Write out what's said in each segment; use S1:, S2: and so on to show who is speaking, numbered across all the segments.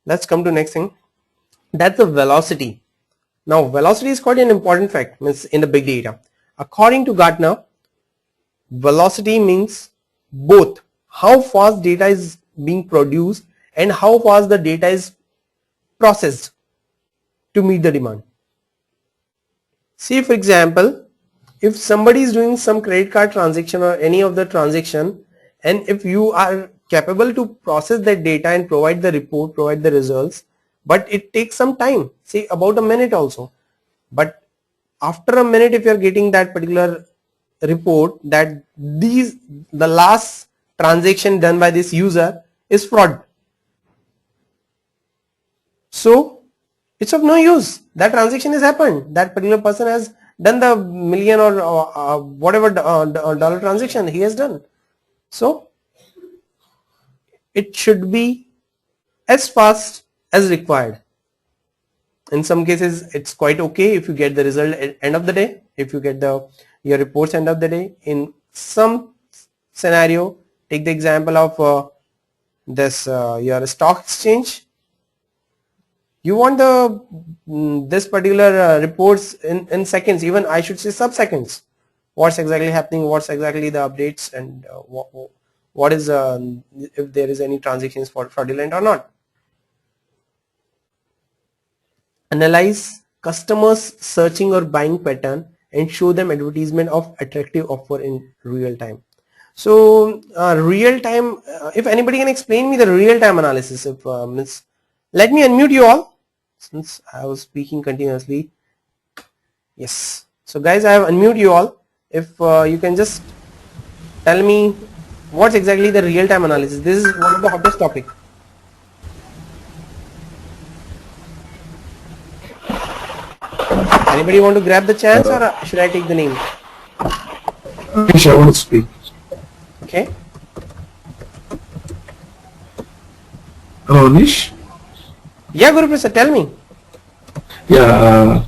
S1: Let's come to next thing. That's the velocity. Now velocity is quite an important fact means in the big data. According to Gartner, velocity means both how fast data is being produced and how fast the data is processed to meet the demand. See, for example, if somebody is doing some credit card transaction or any of the transaction, and if you are capable to process that data and provide the report, provide the results, but it takes some time, say about a minute also. But after a minute, if you are getting that particular report that the last transaction done by this user is fraud, so it's of no use. That transaction has happened. That particular person has done the million or whatever dollar transaction he has done. So it should be as fast as required. In some cases, it's quite okay if you get the result at end of the day. If you get your reports end of the day. In some scenario, take the example of this your stock exchange. You want this particular reports in seconds, even I should say sub-seconds. What's exactly happening, what's exactly the updates, and what is if there is any transactions for fraudulent or not. Analyze customers searching or buying pattern and show them advertisement of attractive offer in real time. So real time, if anybody can explain me the real time analysis, if let me unmute you all since I was speaking continuously. Yes, so guys, I have unmute you all. If you can just tell me what's exactly the real time analysis. This is one of the hottest topic. Anybody want to grab the chance or should I take the name?
S2: Anish, I want to speak.
S1: Okay.
S2: Hello, Anish.
S1: Yeah, Guru Prasad, tell me.
S2: Yeah,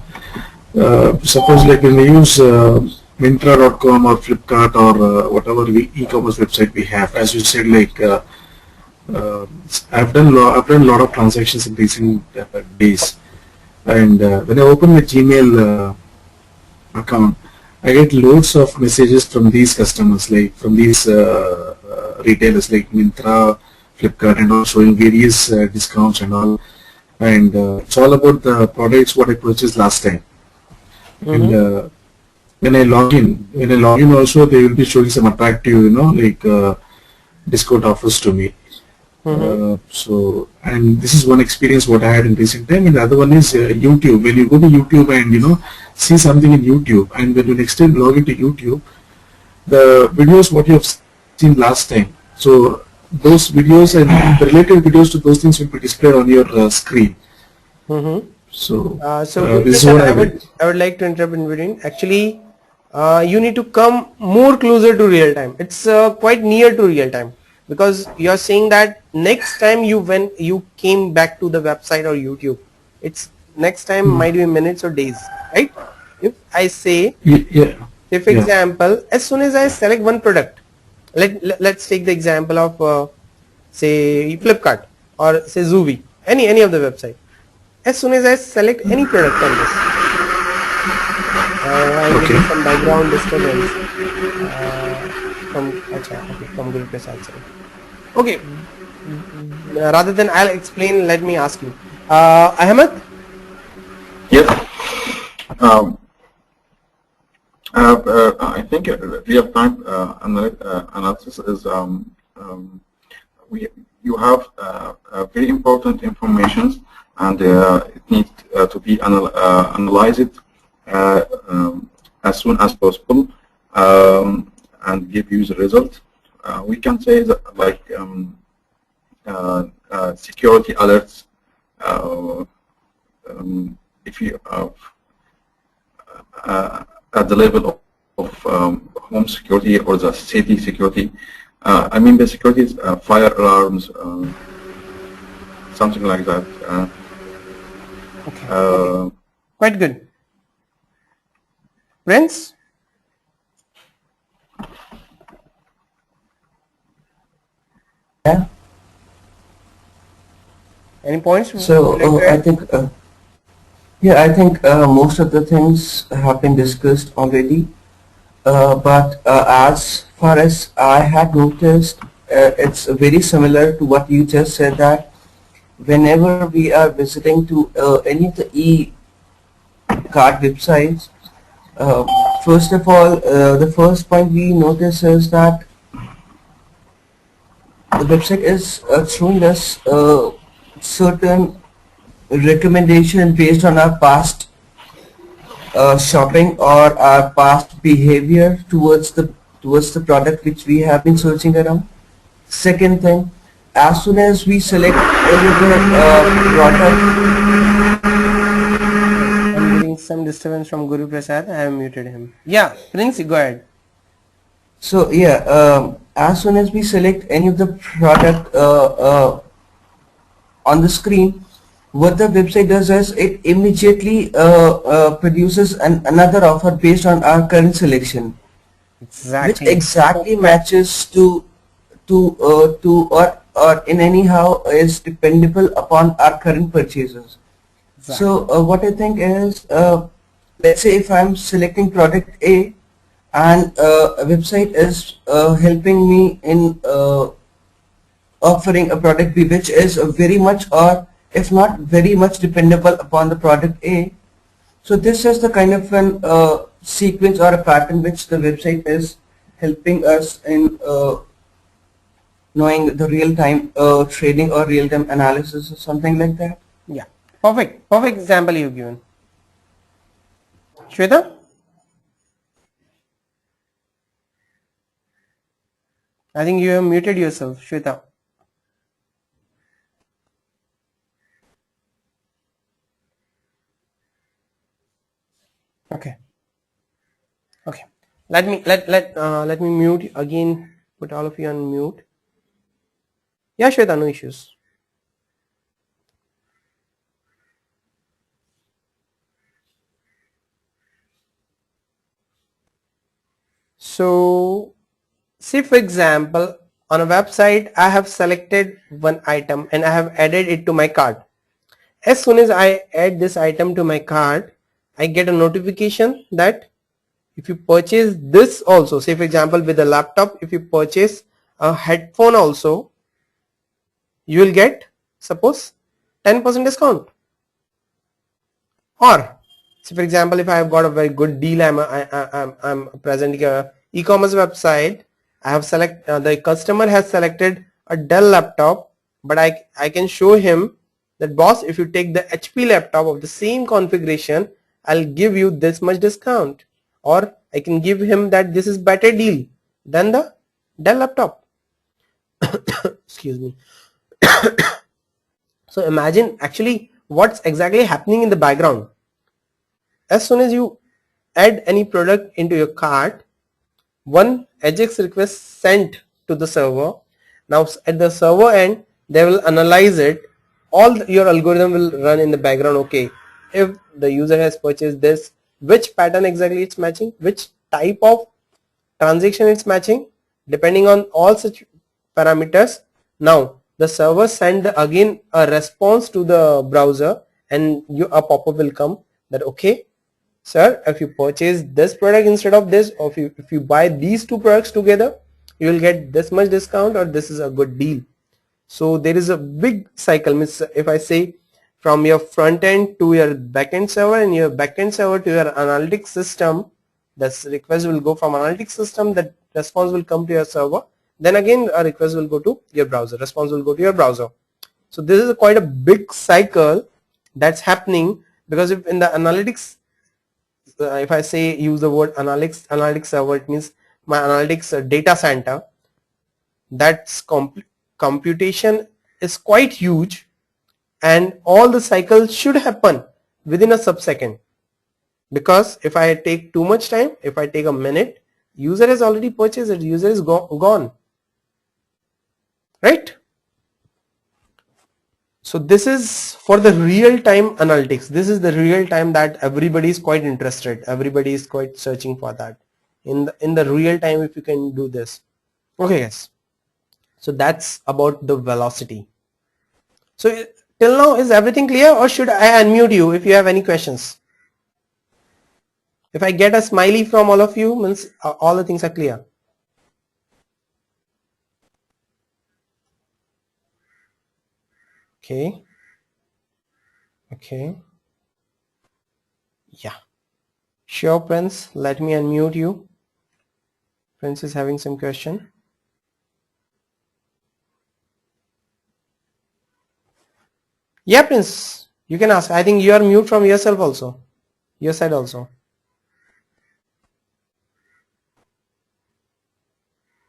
S2: suppose like when we use Myntra.com or Flipkart or whatever e-commerce website we have, as you said, like I've done a lot of transactions in recent days, and when I open my Gmail account, I get loads of messages from these customers, like from these retailers like Myntra, Flipkart, and all showing various discounts and all. And it's all about the products what I purchased last time. And when I log in also they will be showing some attractive, like discount offers to me. So, and this is one experience what I had in recent time, and the other one is YouTube. When you go to YouTube and see something in YouTube, and when you next time log into YouTube, the videos what you have seen last time, so those videos and the related videos to those things will be displayed on your screen. So this is what
S1: I would like to interrupt in between. Actually, you need to come more closer to real time. It's quite near to real time because you're saying that next time when you came back to the website or YouTube, it's next time might be minutes or days, right? If I say, if example, as soon as I select one product, let's take the example of say Flipkart or say Zuvi, any of the website. As soon as I select any product on this, I'm getting some background disturbance from Guru Prasad side. Okay, rather than I'll explain, let me ask you, Ahmed.
S3: Yes. I think real-time analysis is you have very important information, and it needs to be analyzed as soon as possible and give you the result. We can say that like security alerts. If you at the level of home security or the city security, I mean the security is fire alarms, something like that.
S1: Okay. Quite good. Prince?
S4: Yeah.
S1: Any points?
S4: So I think most of the things have been discussed already. But as far as I had noticed, it's very similar to what you just said, that whenever we are visiting to any of the e-card websites, uh, first of all, the first point we notice is that the website is showing us certain recommendation based on our past shopping or our past behavior towards the product which we have been searching around. Second thing, as soon as we select any product,
S1: I'm getting some disturbance from Guru Prasad. I have muted him. Yeah, Prince, go ahead.
S4: so yeah, as soon as we select any of the product on the screen, what the website does is it immediately produces another offer based on our current selection, which
S1: Exactly.
S4: exactly matches to or in anyhow is dependable upon our current purchases.
S1: Exactly.
S4: So what I think is, let's say if I'm selecting product A and a website is helping me in offering a product B which is very much, or if not very much, dependable upon the product A. So this is the kind of an sequence or a pattern which the website is helping us in knowing the real-time trading or real-time analysis or something like that.
S1: Yeah. Perfect. Perfect example you've given. Shweta? I think you have muted yourself, Shweta. Okay. Okay. Let me mute again. Put all of you on mute. Yeah, Shweta, no issues. So, say for example, on a website, I have selected one item and I have added it to my cart. As soon as I add this item to my cart, I get a notification that if you purchase this also, say for example with a laptop, if you purchase a headphone also, you will get, suppose, 10% discount. Or say for example, if I have got a very good deal, I'm presenting a e-commerce website, I have the customer has selected a Dell laptop, but I can show him that, boss, if you take the HP laptop of the same configuration, I'll give you this much discount. Or I can give him that this is better deal than the Dell laptop. Excuse me. So imagine actually what's exactly happening in the background. As soon as you add any product into your cart, one AJAX request sent to the server. Now at the server end, they will analyze it. Your algorithm will run in the background. Okay, if the user has purchased this, which pattern exactly it's matching, which type of transaction it's matching, depending on all such parameters. Now the server send again a response to the browser, and a pop-up will come that, okay sir, if you purchase this product instead of this, or if you buy these two products together, you will get this much discount, or this is a good deal. So there is a big cycle. Means if I say from your front end to your backend server, and your backend server to your analytics system, this request will go from analytics system, that response will come to your server, then again a request will go to your browser, response will go to your browser. So this is quite a big cycle that's happening, because if in the analytics, if I say use the word analytics server, it means my analytics data center, that's computation is quite huge, and all the cycles should happen within a sub-second. Because if I take too much time, if I take a minute, user has already purchased it, user is gone, right? So this is for the real-time analytics. This is the real time that everybody is quite interested. Everybody is quite searching for that. In the real time, if you can do this. Okay guys. So that's about the velocity. So till now is everything clear, or should I unmute you if you have any questions? If I get a smiley from all of you, means all the things are clear. Okay. Okay. Yeah. Sure, Prince. Let me unmute you. Prince is having some question. Yeah, Prince. You can ask. I think you are mute from yourself also. Your side also.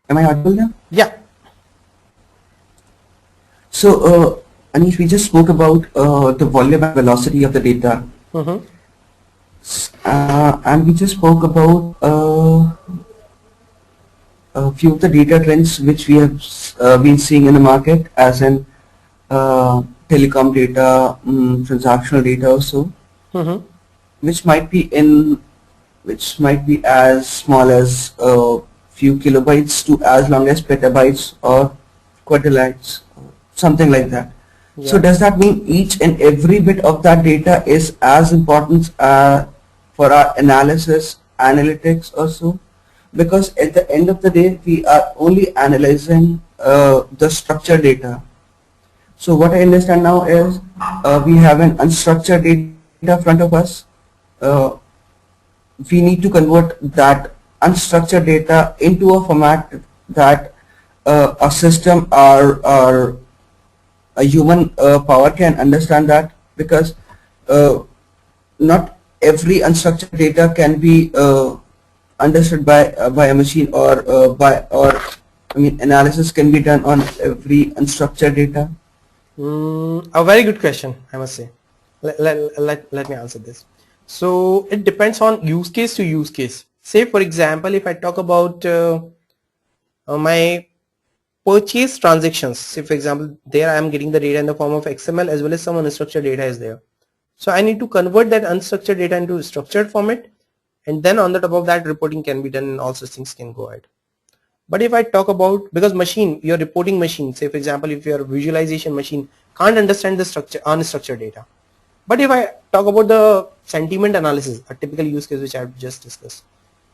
S4: Am I audible now?
S1: Yeah.
S4: So, Anish, we just spoke about the volume and velocity of the data,
S1: Mm-hmm.
S4: and we just spoke about a few of the data trends which we have been seeing in the market, as in telecom data, transactional data also,
S1: Mm-hmm.
S4: which might be as small as a few kilobytes to as long as petabytes or quadrilytes, something like that. So
S1: Yeah.
S4: does that mean each and every bit of that data is as important for our analysis, analytics also? Because at the end of the day, we are only analyzing the structured data. So what I understand now is we have an unstructured data in front of us. Uh, we need to convert that unstructured data into a format that a system or a human power can understand that, because not every unstructured data can be understood by a machine, or I mean analysis can be done on every unstructured data.
S1: A very good question, I must say. Let me answer this. So it depends on use case to use case. Say for example, if I talk about my purchase transactions, say for example, there I am getting the data in the form of XML as well as some unstructured data is there. So I need to convert that unstructured data into a structured format, and then on the top of that reporting can be done and all such things can go ahead. But if I talk about, because machine, your reporting machine, say for example, if your visualization machine can't understand the structure unstructured data. But if I talk about the sentiment analysis, a typical use case which I've just discussed,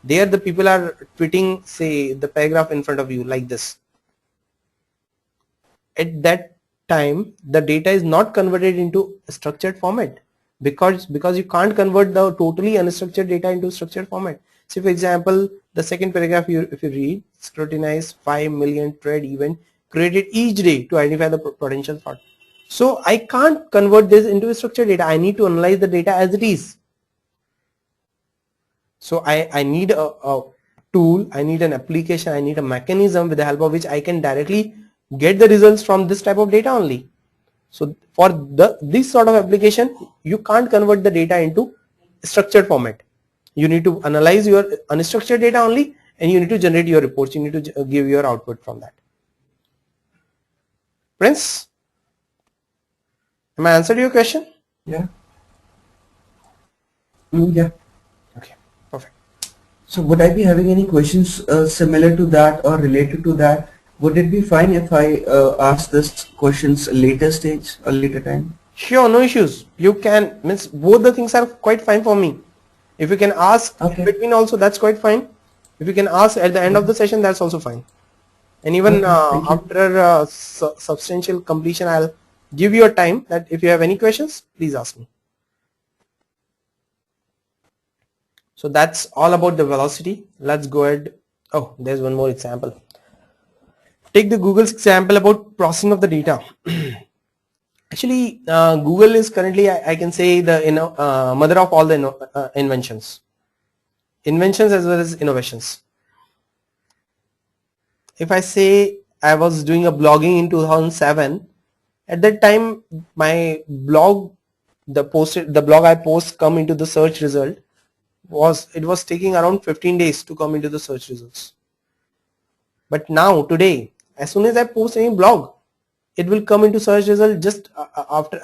S1: there the people are tweeting, say, the paragraph in front of you like this. At that time, the data is not converted into a structured format, because you can't convert the totally unstructured data into structured format. So for example, the second paragraph, if you read, scrutinize 5 million trade event created each day to identify the potential fraud. So I can't convert this into a structured data. I need to analyze the data as it is. So I need a tool, I need an application, I need a mechanism with the help of which I can directly get the results from this type of data only. So for this sort of application, you can't convert the data into structured format. You need to analyze your unstructured data only, and you need to generate your reports. You need to give your output from that. Prince, am I answered your question?
S4: Yeah. Yeah.
S1: Okay, perfect.
S4: So would I be having any questions similar to that or related to that? Would it be fine if I ask this questions later stage or later time?
S1: Sure, no issues. You can, means both the things are quite fine for me. If you can ask in
S4: Okay.
S1: between also, that's quite fine. If you can ask at the end of the session, that's also fine. And even
S4: Okay, thank you.
S1: after substantial completion, I'll give you a time that if you have any questions, please ask me. So that's all about the velocity. Let's go ahead. Oh, there's one more example. Take the Google's example about processing of the data. Actually, Google is currently, I can say, the mother of all the inventions as well as innovations. If I say I was doing a blogging in 2007, at that time my blog, the blog I post come into the search result was taking around 15 days to come into the search results. But now today, as soon as I post any blog, it will come into search result just after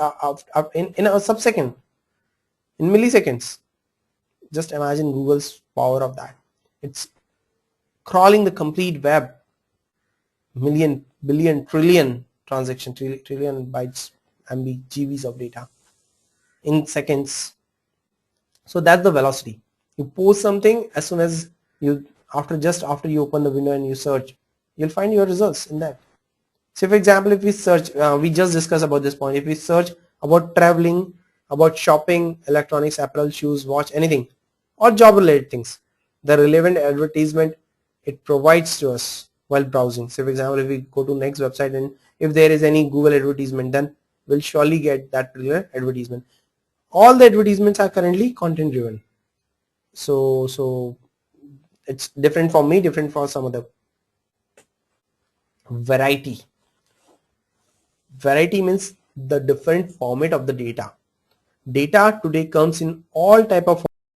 S1: in a sub-second, in milliseconds. Just imagine Google's power of that. It's crawling the complete web, million, billion, trillion transaction, trillion bytes MB GBs of data in seconds. So that's the velocity. You post something, as soon as you after you open the window and you search, you'll find your results in that. So for example, if we search, we just discussed about this point, if we search about traveling, about shopping, electronics, apparel, shoes, watch, anything, or job related things, the relevant advertisement it provides to us while browsing. So for example, if we go to next website and if there is any Google advertisement, then we'll surely get that particular advertisement. All the advertisements are currently content driven. So it's different for me, different for some other. Variety means the different format of the data. Data today comes in all type of